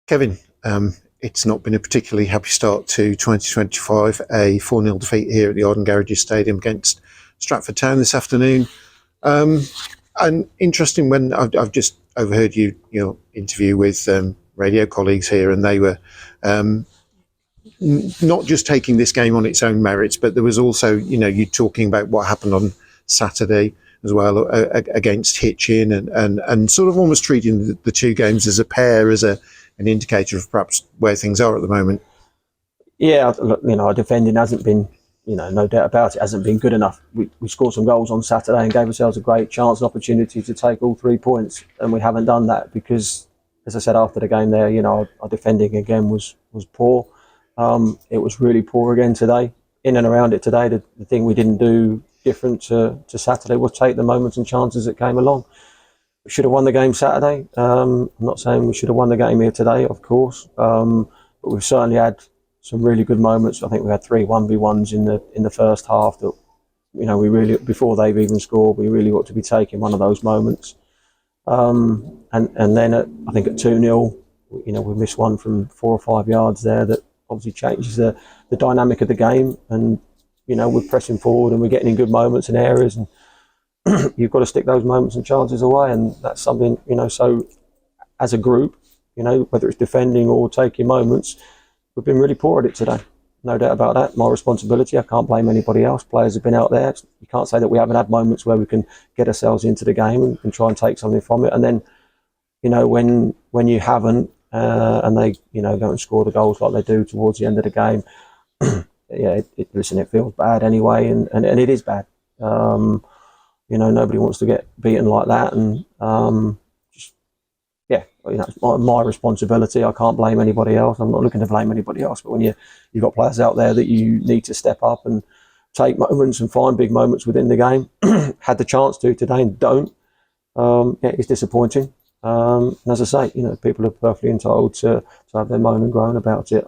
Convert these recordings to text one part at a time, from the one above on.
Kevin, it's not been a particularly happy start to 2025. A 4-0 defeat here at the Arden Garages Stadium against Stratford Town this afternoon. And interesting, when I've just overheard your interview with radio colleagues here, and they were not just taking this game on its own merits, but there was also, you talking about what happened on Saturday as well against Hitchin, and sort of almost treating the two games as a pair, as an indicator of perhaps where things are at the moment. Yeah, our defending hasn't been, no doubt about it, hasn't been good enough. We scored some goals on Saturday and gave ourselves a great chance and opportunity to take all 3 points, and we haven't done that because, as I said after the game there, our defending again was poor. It was really poor again today. In and around it today, the thing we didn't do different to Saturday was take the moments and chances that came along. We should have won the game Saturday. I'm not saying we should have won the game here today, of course, but we've certainly had some really good moments. I think we had 3 1v1s in the first half that, we really, before they've even scored, we really ought to be taking one of those moments. And then I think at 2-0, we missed one from 4 or 5 yards there that obviously changes the dynamic of the game. And we're pressing forward and we're getting in good moments and areas, and you've got to stick those moments and chances away, and that's something, so as a group, whether it's defending or taking moments, we've been really poor at it today. No doubt about that. My responsibility. I can't blame anybody else. Players have been out there. You can't say that we haven't had moments where we can get ourselves into the game and try and take something from it. And then, when you haven't, and they, go and score the goals like they do towards the end of the game, it feels bad anyway, and it is bad. Nobody wants to get beaten like that, and it's my responsibility. I can't blame anybody else. I'm not looking to blame anybody else, but when you've got players out there that you need to step up and take moments and find big moments within the game, had the chance to today and don't, it's disappointing. And as I say, people are perfectly entitled to have their moan and groan about it.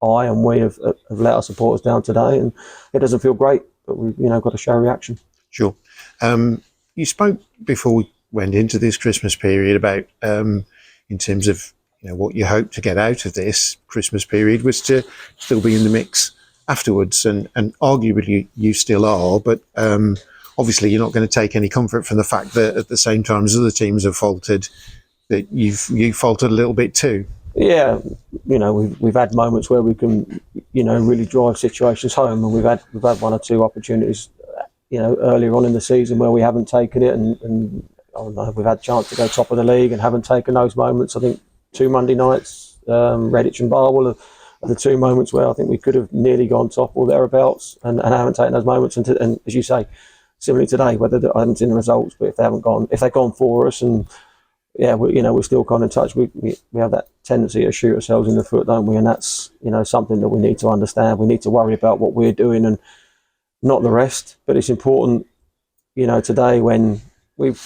I and we have let our supporters down today, and it doesn't feel great, but we've got to show reaction. Sure. You spoke before we went into this Christmas period about in terms of what you hope to get out of this Christmas period was to still be in the mix afterwards, and arguably you still are, but obviously you're not going to take any comfort from the fact that at the same time as other teams have faltered, that you've faltered a little bit too. Yeah, we've had moments where we can, really drive situations home, and we've had 1 or 2 opportunities, earlier on in the season where we haven't taken it, and we've had a chance to go top of the league and haven't taken those moments. I think 2 Monday nights, Redditch and Barwell are the 2 moments where I think we could have nearly gone top or thereabouts, and haven't taken those moments. And as you say, similarly today, whether I haven't seen the results, but if they've gone for us, and we're still kind of in touch. We have that tendency to shoot ourselves in the foot, don't we? And that's something that we need to understand. We need to worry about what we're doing and not the rest. But it's important, today when we've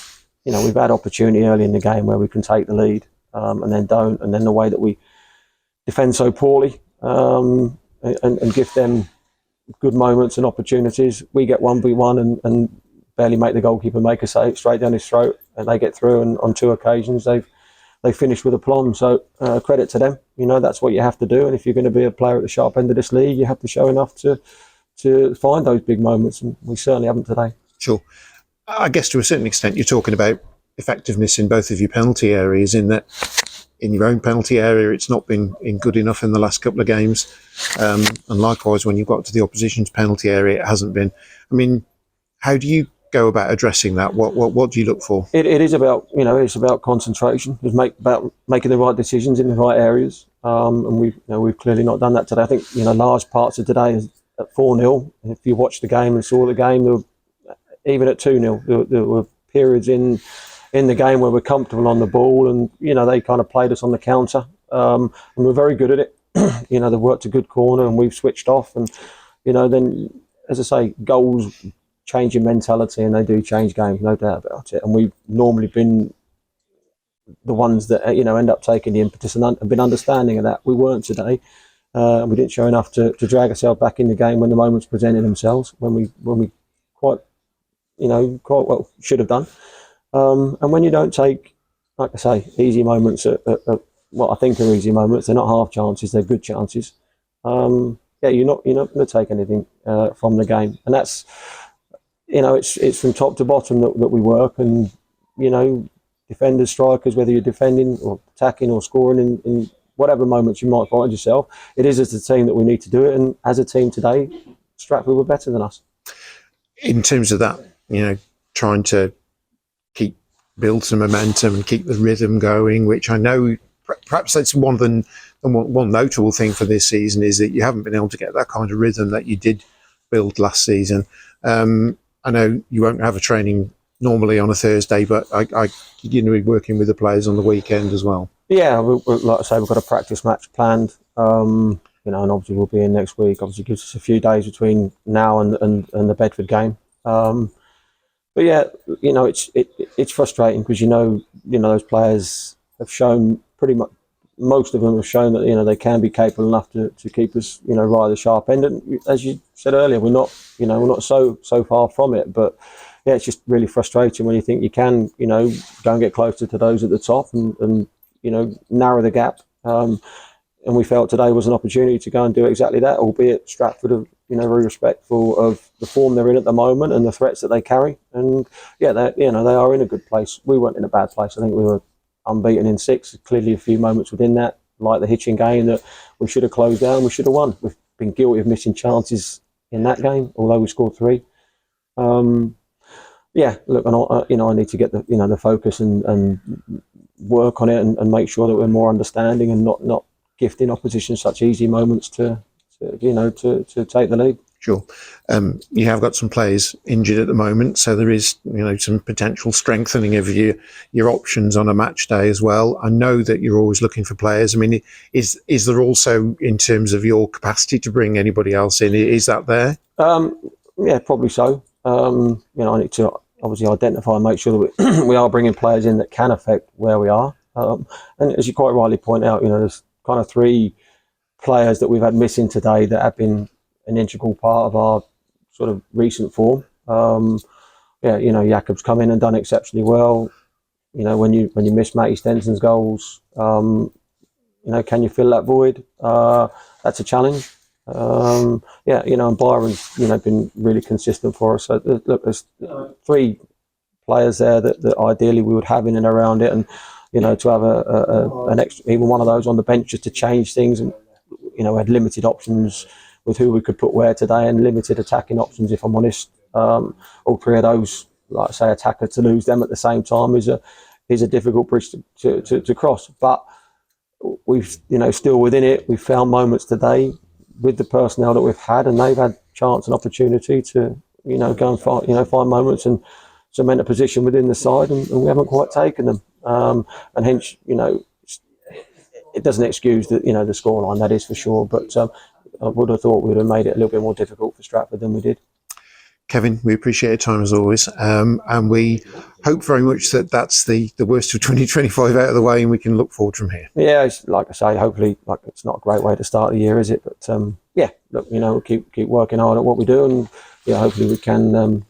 had opportunity early in the game where we can take the lead, and then don't, and then the way that we defend so poorly, and give them good moments and opportunities. We get 1v1 and barely make the goalkeeper make a save straight down his throat, and they get through, and on 2 occasions they finished with aplomb. So credit to them. That's what you have to do, and if you're going to be a player at the sharp end of this league, you have to show enough to find those big moments, and we certainly haven't today. Sure. I guess to a certain extent you're talking about effectiveness in both of your penalty areas, in that in your own penalty area it's not been good enough in the last couple of games, and likewise when you've got to the opposition's penalty area it hasn't been. I mean, how do you go about addressing that? What do you look for? It is about it's about concentration. It's about making the right decisions in the right areas, and we've clearly not done that today. I think large parts of today is at 4-0. If you watched the game and saw the game, even at 2-0, there were periods in the game where we're comfortable on the ball, and they kind of played us on the counter, and we're very good at it. They worked a good corner and we've switched off, and then, as I say, goals change your mentality, and they do change games, no doubt about it. And we've normally been the ones that end up taking the impetus and been understanding of that. We weren't today. We didn't show enough to drag ourselves back in the game when the moments presented themselves, when we quite well should have done. And when you don't take, like I say, easy moments at what I think are easy moments. They're not half chances; they're good chances. Yeah, you're not going to take anything from the game, and that's, it's from top to bottom that we work, and defenders, strikers, whether you're defending or attacking or scoring in whatever moments you might find yourself, it is as a team that we need to do it, and as a team today, Stratford were better than us. In terms of that, trying to build some momentum and keep the rhythm going, which I know perhaps that's one notable thing for this season is that you haven't been able to get that kind of rhythm that you did build last season. I know you won't have a training normally on a Thursday, but you're going to be working with the players on the weekend as well. Yeah, like I say, we've got a practice match planned. And obviously we'll be in next week. Obviously, gives us a few days between now and the Bedford game. But yeah, it's frustrating because those players have shown pretty much. Most of them have shown that they can be capable enough to keep us right at the sharp end. And as you said earlier, we're not so far from it. But yeah, it's just really frustrating when you think you can go and get closer to those at the top and narrow the gap. And we felt today was an opportunity to go and do exactly that, albeit Stratford are very respectful of the form they're in at the moment and the threats that they carry. And yeah, they are in a good place. We weren't in a bad place. I think we were unbeaten in 6. Clearly a few moments within that, like the Hitchin game, that we should have closed down, we should have won. We've been guilty of missing chances in that game, although we scored 3. Yeah, look, and I need to get the focus and work on it and make sure that we're more understanding and not gifting opposition such easy moments to take the lead. Sure. You have got some players injured at the moment, so there is some potential strengthening of your options on a match day as well. I know that you're always looking for players. I mean, is there also, in terms of your capacity to bring anybody else in, is that there? Yeah, probably so. I need to obviously identify and make sure that we are bringing players in that can affect where we are. And as you quite rightly point out, there's kind of 3 players that we've had missing today that have been an integral part of our sort of recent form. Jakob's come in and done exceptionally well. When you miss Matty Stenson's goals, can you fill that void? That's a challenge. And Byron's been really consistent for us. So look, there's 3 players there that ideally we would have in and around it, and to have an extra, even one of those on the bench just to change things. And we had limited options with who we could put where today, and limited attacking options, if I'm honest. All 3 of those, like I say, attacker, to lose them at the same time is a difficult bridge to cross. But we've still within it, we've found moments today with the personnel that we've had, and they've had chance and opportunity to go and find moments and cement a position within the side, and we haven't quite taken them. And hence, it doesn't excuse the scoreline, that is for sure. But I would have thought we would have made it a little bit more difficult for Stratford than we did. Kevin, we appreciate your time as always, and we hope very much that that's the worst of 2025 out of the way, and we can look forward from here. Yeah, it's, like I say, hopefully, it's not a great way to start the year, is it? But yeah, look, we'll keep working hard at what we do, and yeah, hopefully we can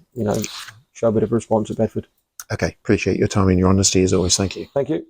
show a bit of a response at Bedford. Okay, appreciate your time and your honesty as always. Thank you. Thank you.